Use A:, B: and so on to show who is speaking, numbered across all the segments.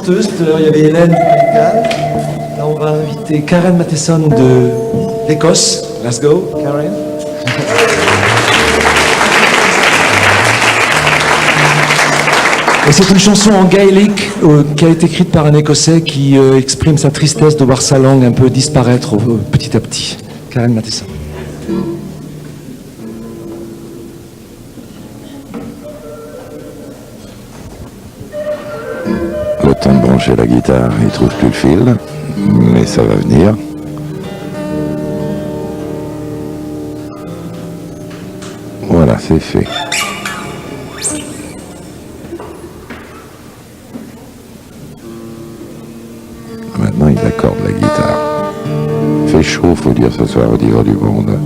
A: chanteuses. Tout à l'heure, il y avait Hélène du Pays de Galles. Là, on va inviter Karen Matheson de l'Écosse. Let's go, Karen. Et c'est une chanson en gaélique qui a été écrite par un Écossais qui exprime sa tristesse de voir sa langue un peu disparaître petit à petit. Karen Matheson.
B: Le temps de brancher la guitare, il trouve plus le fil, mais ça va venir. Voilà, c'est fait. Maintenant, il accorde la guitare. Il fait chaud, faut dire ce soir au Divan du Monde.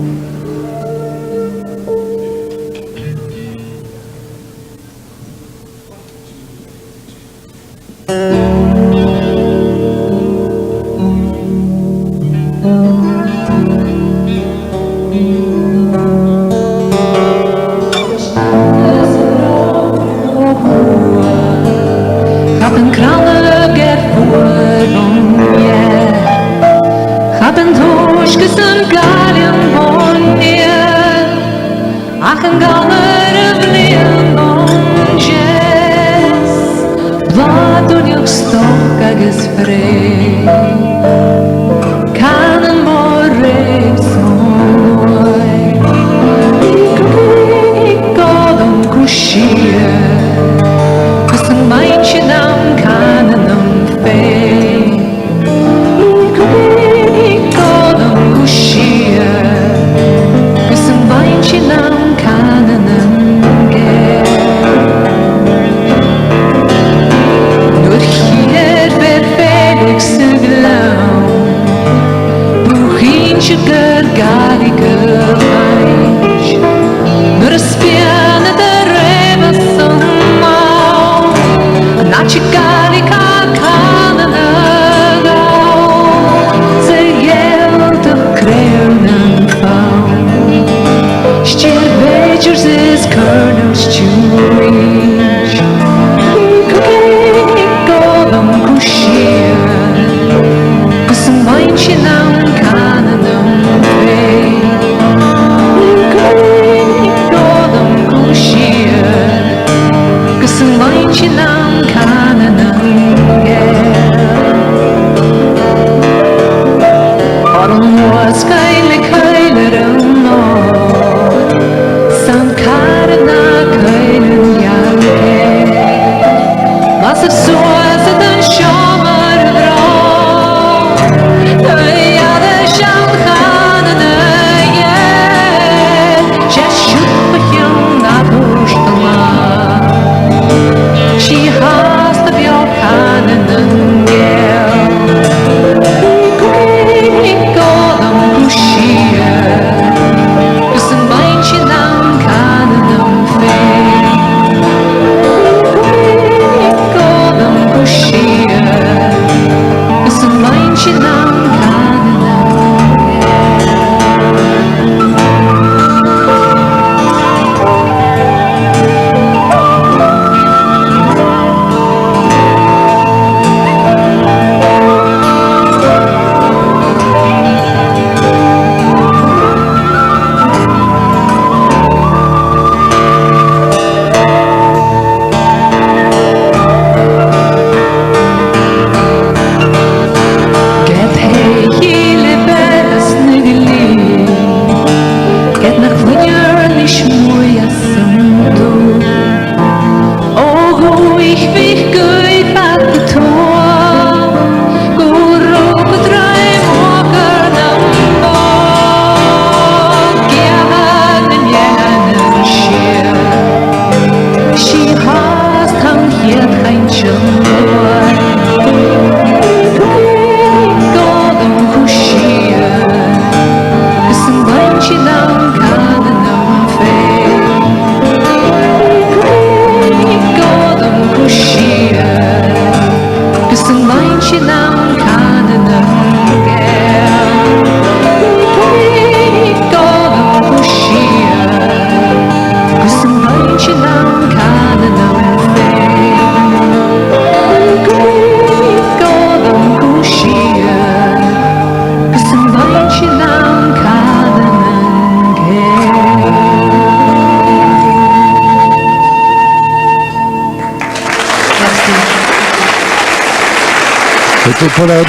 B: Pollen.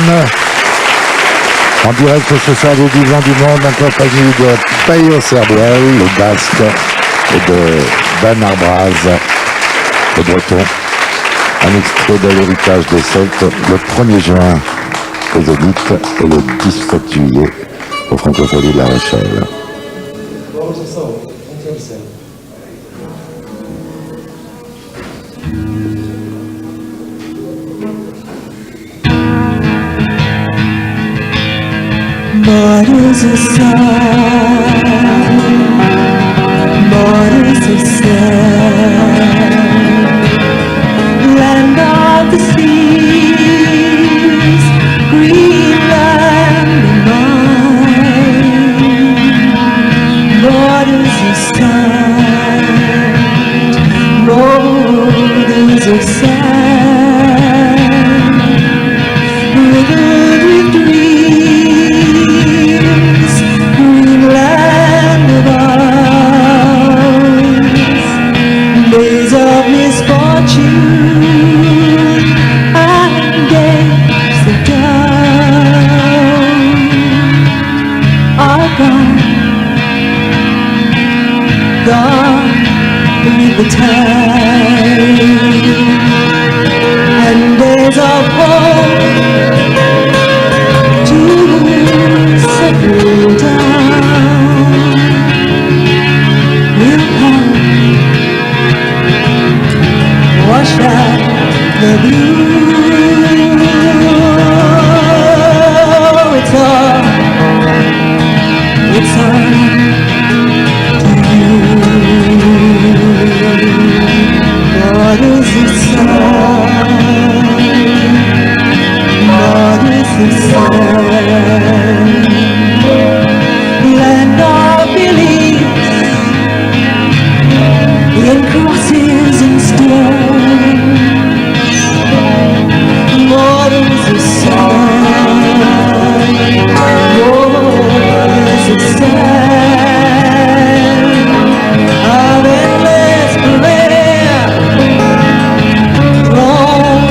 B: En direct ce soir des Divans du Monde, en compagnie de Payo Serbuel, le basque, et de Dan Arbraz, le breton. Un extrait de l'héritage des Celtes, le 1er juin au Zénith et le 17 juillet au Francophonie de La Rochelle.
C: What is a sound? What is a sound? Land of the seas, green land of mine. What is a sound? What is a sound? Rivered with dreams, green land of ours. Days of misfortune and days of doubt are gone, gone with the tide. And days of hope to settle down will come, wash out the blue. It's all to you. What is the sound? What is the sound? Land of belief in crosses and stones. What is the sound? What is the sound of endless prayer thrown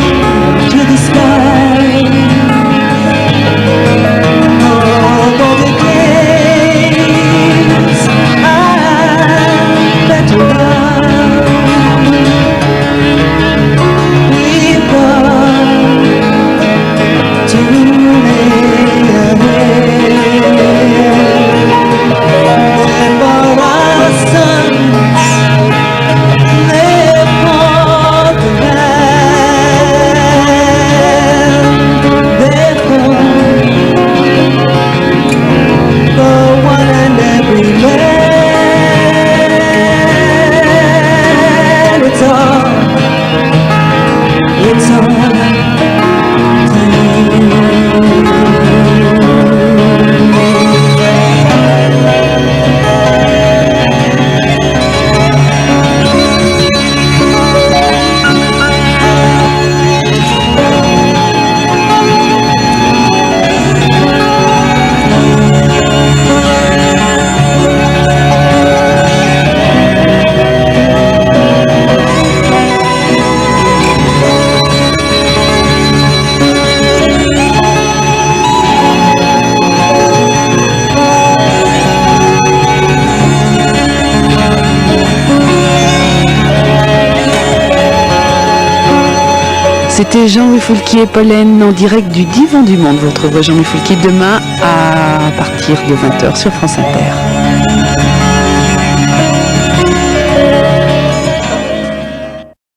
C: to the sky? All of the games and better love we've got to lay ahead. And for our sons, live for the land. Therefore, for one and every man, it's all to you.
D: C'était Jean-Louis Foulquier et Pollen en direct du Divan du Monde. Vous retrouverez Jean-Louis Foulquier demain à partir de 20h sur France Inter.